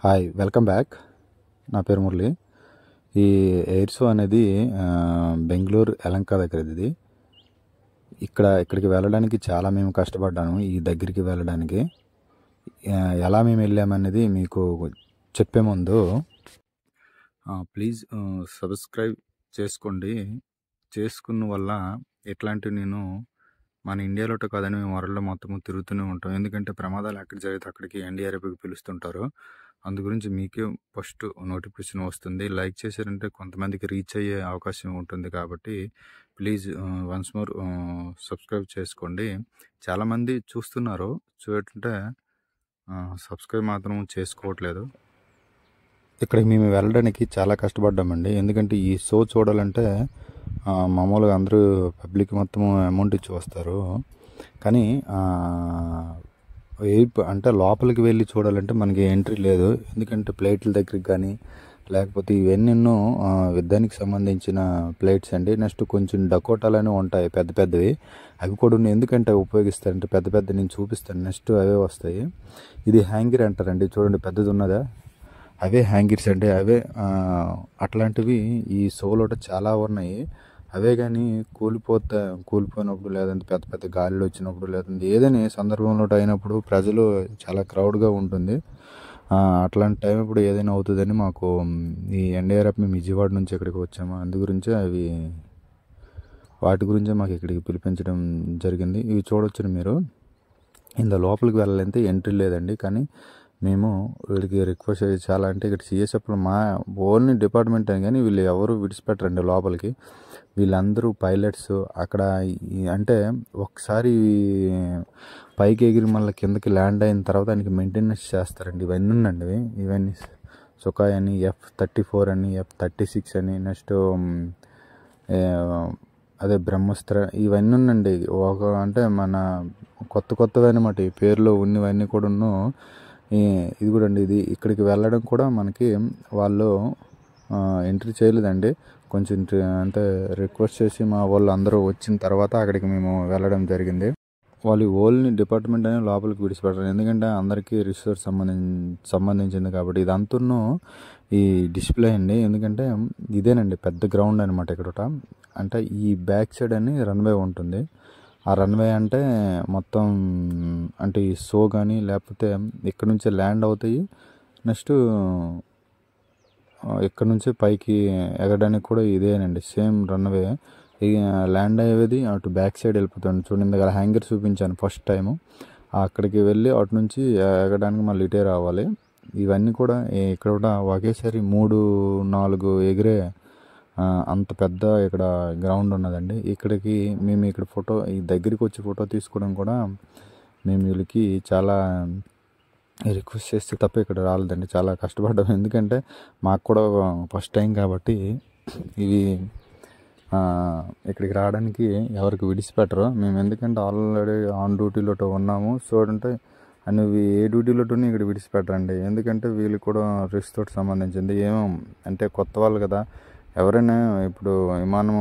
Hi, welcome back. నా పేరు మురళి. ఈ ఎయిర్ షో అనేది బెంగళూరు యలంక దగ్గర ఇది. ఇక్కడికి వెళ్ళడానికి చాలా మేము కష్టపడ్డాను. ఈ దగ్గరికి వెళ్ళడానికి ఎలా మేము వెళ్ళామనేది మీకు చెప్పే ముందు ప్లీజ్ సబ్స్క్రైబ్ చేసుకోండి. చేసుకున్న వల్ల ఎట్లాంటివి నేను మన ఇండియాలోటే కాదని మేము వరల్డ్లో మొత్తం తిరుగుతూనే ఉంటాం. ఎందుకంటే ప్రమాదాలు ఎక్కడ జరిగితే అక్కడికి ఎన్డీఆర్ఎఫ్కి పిలుస్తుంటారు. అందు గురించి మీకే ఫస్ట్ నోటిఫికేషన్ వస్తుంది. లైక్ చేశారంటే కొంతమందికి రీచ్ అయ్యే అవకాశం ఉంటుంది. కాబట్టి ప్లీజ్ వన్స్ మోర్ సబ్స్క్రైబ్ చేసుకోండి. చాలామంది చూస్తున్నారు, చూడంటే సబ్స్క్రైబ్ మాత్రం చేసుకోవట్లేదు. ఇక్కడికి మేము వెళ్ళడానికి చాలా కష్టపడ్డామండి. ఎందుకంటే ఈ షో చూడాలంటే మామూలుగా అందరూ పబ్లిక్ మొత్తం అమౌంట్ ఇచ్చి వస్తారు. కానీ అంటే లోపలికి వెళ్ళి చూడాలంటే మనకి ఎంట్రీ లేదు. ఎందుకంటే ప్లేట్ల దగ్గరికి కానీ లేకపోతే ఇవన్నెన్నో యుద్ధానికి సంబంధించిన ప్లేట్స్ అండి. నెక్స్ట్ కొంచెం డకోటాలని ఉంటాయి పెద్ద పెద్దవి, అవి కూడా ఉన్నాయి. ఎందుకంటే ఉపయోగిస్తారంటే పెద్ద పెద్ద నేను చూపిస్తాను, నెక్స్ట్ అవే వస్తాయి. ఇది హ్యాంగర్ అంటారండి, చూడండి పెద్దది ఉన్నదా, అవే హ్యాంగిర్స్ అండి. అవే అట్లాంటివి ఈ షోలో చాలా ఉన్నాయి. అవే కానీ కూలిపోయినప్పుడు లేదంటే పెద్ద పెద్ద గాలిలో వచ్చినప్పుడు లేదంటే ఏదైనా సందర్భంలో అయినప్పుడు ప్రజలు చాలా క్రౌడ్గా ఉంటుంది. అట్లాంటి టైం ఇప్పుడు ఏదైనా అవుతుందని మాకు ఈ ఎన్డీఆర్ఎఫ్ మేము విజయవాడ నుంచి ఇక్కడికి వచ్చాము. అందు గురించే వాటి గురించే మాకు ఇక్కడికి పిలిపించడం జరిగింది. ఇవి చూడొచ్చు మీరు. ఇంత లోపలికి వెళ్ళాలంటే ఎంట్రీ లేదండి. కానీ మేము వీళ్ళకి రిక్వెస్ట్ చేసి చాలా అంటే ఇక్కడ సిఎస్ఎఫ్లో మా ఓన్లీ డిపార్ట్మెంట్ అని కానీ వీళ్ళు ఎవరు విడిచిపెట్టరండి లోపలికి. వీళ్ళందరూ పైలట్స్. అక్కడ అంటే ఒకసారి పైకి ఎగిరి మళ్ళీ కిందకి ల్యాండ్ అయిన తర్వాత దానికి మెయింటెనెన్స్ చేస్తారండి. ఇవన్నీ ఉండండి, ఇవన్నీ సుఖాయ్ అని, F-34 అని, F-36 అని, నెక్స్ట్ అదే బ్రహ్మస్త్ర, ఇవన్నీ ఉండండి. అంటే మన కొత్తవి అనమాట ఈ పేర్లో ఉన్నవన్నీ కూడా ఇది కూడా అండి. ఇది ఇక్కడికి వెళ్ళడం కూడా మనకి వాళ్ళు ఎంట్రీ చేయలేదండి. కొంచెం అంటే రిక్వెస్ట్ చేసి మా వాళ్ళు అందరూ వచ్చిన తర్వాత అక్కడికి మేము వెళ్ళడం జరిగింది. వాళ్ళు ఓన్లీ డిపార్ట్మెంట్ అని లోపలికి విడిచిపెట్టారు. ఎందుకంటే అందరికీ రిసోర్స్ సంబంధించింది కాబట్టి. ఇదంతా ఈ డిస్ప్లే అండి. ఎందుకంటే ఇదేనండి పెద్ద గ్రౌండ్ అనమాట ఇక్కడ. అంటే ఈ బ్యాక్ సైడ్ అని రన్వే ఉంటుంది. ఆ రన్వే అంటే మొత్తం అంటే ఈ షో కానీ లేకపోతే ఇక్కడ నుంచే ల్యాండ్ అవుతాయి. నెక్స్ట్ ఇక్కడ నుంచి పైకి ఎగరడానికి కూడా ఇదేనండి, సేమ్ రన్వే. ల్యాండ్ అయ్యేది అటు బ్యాక్ సైడ్ వెళ్ళిపోతాను. చూడండి, దగ్గర హ్యాంగర్ చూపించాను ఫస్ట్ టైము. అక్కడికి వెళ్ళి అటు నుంచి ఎగరడానికి మళ్ళీ ఇటే రావాలి. ఇవన్నీ కూడా ఇక్కడ కూడా ఒకేసారి 3-4 ఎగిరే అంత పెద్ద ఇక్కడ గ్రౌండ్ ఉన్నదండి. ఇక్కడికి మేము ఇక్కడ ఈ దగ్గరికి వచ్చి ఫోటో తీసుకోవడం కూడా మేము వీళ్ళకి చాలా రిక్వెస్ట్ చేస్తే తప్ప ఇక్కడ రాలేదండి. చాలా కష్టపడ్డాం. ఎందుకంటే మాకు కూడా ఫస్ట్ టైం కాబట్టి ఇవి ఇక్కడికి రావడానికి ఎవరికి విడిచిపెట్టరు. మేము ఎందుకంటే ఆల్రెడీ ఆన్ డ్యూటీలో ఉన్నాము. సో అంటే అవి ఏ డ్యూటీలో ఇక్కడ విడిచిపెట్టరండి. ఎందుకంటే వీళ్ళు కూడా రిస్క్ తోటి సంబంధించింది. ఏమో అంటే కొత్త వాళ్ళు కదా, ఎవరైనా ఇప్పుడు విమానం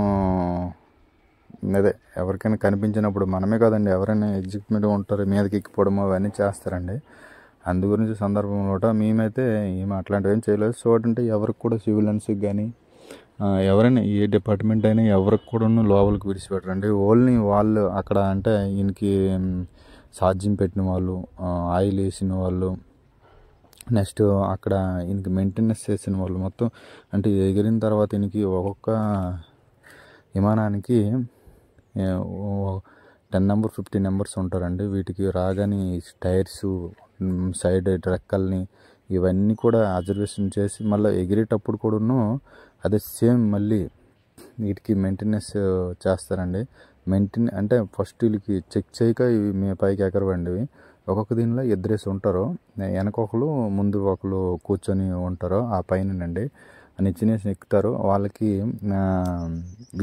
అదే ఎవరికైనా కనిపించినప్పుడు మనమే కదండి, ఎవరైనా ఎగ్జిక్యూటివ్ ఉంటారు, మీదకి ఎక్కిపోవడము అవన్నీ చేస్తారండి. అందు గురించి సందర్భంలో మేమైతే ఏమి అట్లాంటివి ఏం చేయలేదు. సో అంటే ఎవరికి కూడా సివిలియన్స్కి కానీ ఎవరైనా ఏ డిపార్ట్మెంట్ అయినా ఎవరికి కూడా లోపలికి విడిచిపెట్టరండి. ఓన్లీ వాళ్ళు అక్కడ అంటే ఈయనకి ఛార్జింగ్ పెట్టిన వాళ్ళు, ఆయిల్ వేసిన వాళ్ళు, నెక్స్ట్ అక్కడ ఈయనకి మెయింటెనెన్స్ చేసిన వాళ్ళు మొత్తం అంటే ఎగిరిన తర్వాత ఈయనకి ఒక్కొక్క విమానానికి 10 నెంబర్ 15 నెంబర్స్ ఉంటారండి. వీటికి రాగానే టైర్స్, సైడ్ రెక్కల్ని ఇవన్నీ కూడా అబ్జర్వేషన్ చేసి మళ్ళీ ఎగిరేటప్పుడు కూడా అదే సేమ్ మళ్ళీ వీటికి మెయింటెనెన్స్ చేస్తారండి. అంటే ఫస్ట్ వీళ్ళకి చెక్ చేయక ఇవి మీ పైకి ఎగరవండి. ఒక్కొక్క దీనిలో ఇద్దరేసి ఉంటారు, వెనక ఒకరు ముందు ఒకరు కూర్చొని ఉంటారు. ఆ పైనండి నిచ్చినేసి ఎక్కుతారు. వాళ్ళకి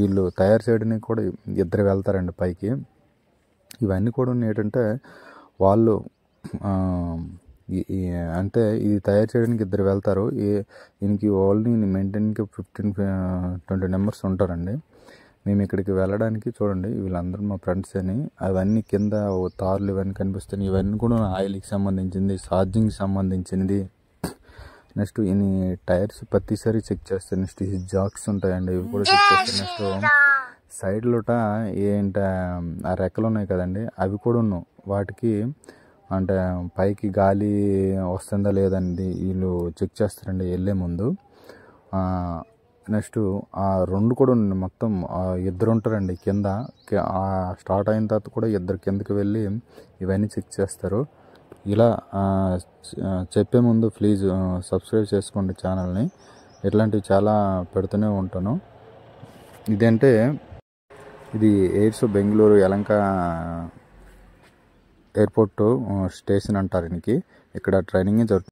వీళ్ళు తయారు చేయడానికి కూడా ఇద్దరు వెళ్తారండి పైకి. ఇవన్నీ కూడా ఏంటంటే వాళ్ళు అంటే ఇది తయారు చేయడానికి ఇద్దరు వెళ్తారు. దీనికి ఓన్లీ మెయింటైన్కి 15-20 నెంబర్స్ ఉంటారండి. మేము ఇక్కడికి వెళ్ళడానికి చూడండి వీళ్ళందరూ మా ఫ్రెండ్స్ అని. అవన్నీ కింద తార్లు ఇవన్నీ కనిపిస్తున్నాయి. ఇవన్నీ కూడా ఆయిల్కి సంబంధించింది, ఛార్జింగ్కి సంబంధించినది. నెక్స్ట్ ఇన్ని టైర్స్ ప్రతిసారి చెక్ చేస్తారు. నెక్స్ట్ ఈ జాక్స్ ఉంటాయండి, ఇవి కూడా చెక్ చేస్తారు. నెక్స్ట్ సైడ్లోట ఏంట ఆ రెక్కలు ఉన్నాయి కదండి, అవి కూడా ఉన్నావు. వాటికి అంటే పైకి గాలి వస్తుందా లేదండి వీళ్ళు చెక్ చేస్తారండి వెళ్ళే ముందు. నెక్స్ట్ ఆ రెండు కూడా ఉన్నాయి. మొత్తం ఇద్దరు ఉంటారండి కింద. స్టార్ట్ అయిన తర్వాత కూడా ఇద్దరు కిందకి వెళ్ళి ఇవన్నీ చెక్ చేస్తారు. ఇలా చెప్పే ముందు ప్లీజ్ సబ్స్క్రైబ్ చేసుకోండి ఛానల్ని. ఇట్లాంటివి చాలా పెడుతూనే ఉంటాను. ఇదంటే ఇది ఎయిర్స్ బెంగళూరు యలంక ఎయిర్పోర్ట్ స్టేషన్ అంటారు. ఇక్కడ ట్రైనింగ్ జరుగుతుంది.